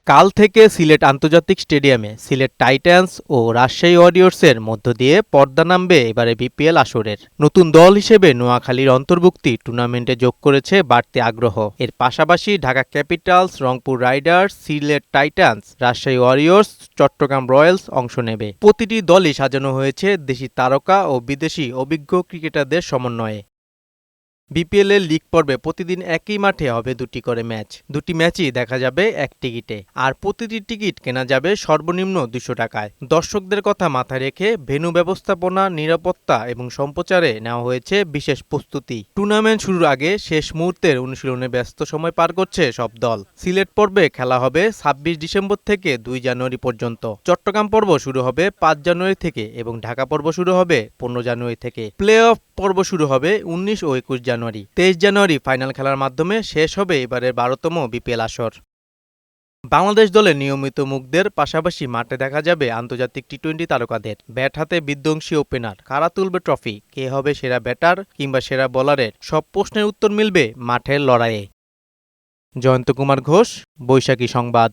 কাল থেকে সিলেট আন্তর্জাতিক স্টেডিয়ামে সিলেট টাইটান্স ও রাজশাহী ওয়ারিয়র্সের মধ্য দিয়ে পর্দা নামবে এবারে বিপিএল আসরের। নতুন দল হিসেবে নোয়াখালীর অন্তর্ভুক্তি টুর্নামেন্টে যোগ করেছে বাড়তি আগ্রহ। এর পাশাপাশি Dhaka Capitals, Rangpur Riders, Sylhet Titans, Rajshahi Warriors, Chattogram Royals অংশ নেবে। প্রতিটি দলই সাজানো হয়েছে দেশি তারকা ও বিদেশি অভিজ্ঞ ক্রিকেটারদের সমন্বয়ে। বিপিএল এর লিগ পর্বে প্রতিদিন একই মাঠে হবে দুটি করে ম্যাচ। দুটি ম্যাচই দেখা যাবে এক টিকিটে, আর প্রতিটি টিকিট কেনা যাবে সর্বনিম্ন 200 টাকায়। দর্শকদের কথা মাথায় রেখে ভেন্যু ব্যবস্থাপনা, নিরাপত্তা এবং সম্প্রচারে নেওয়া হয়েছে বিশেষ প্রস্তুতি। টুর্নামেন্ট শুরুর আগে শেষ মুহূর্তের অনুশীলনে ব্যস্ত সময় পার করছে সব দল। সিলেট পর্বে খেলা হবে 26 ডিসেম্বর থেকে 2 জানুয়ারি পর্যন্ত। চট্টগ্রাম পর্ব শুরু হবে 5 জানুয়ারি থেকে এবং ঢাকা পর্ব শুরু হবে 15 জানুয়ারি থেকে। প্লে অফ পর্ব শুরু হবে 19 ও 21 জানুয়ারি। 23 জানুয়ারি ফাইনাল খেলার মাধ্যমে শেষ হবে এবারের 12তম বিপিএল আসর। বাংলাদেশ দলের নিয়মিত মুখদের পাশাপাশি মাঠে দেখা যাবে আন্তর্জাতিক টি-20 তারকাদের। ব্যাট হাতে বিধ্বংসী ওপেনার, কারা তুলবে ট্রফি, কে হবে সেরা ব্যাটার কিংবা সেরা বোলারের সব প্রশ্নের উত্তর মিলবে মাঠের লড়াইয়ে। জয়ন্ত কুমার ঘোষ, বৈশাখী সংবাদ।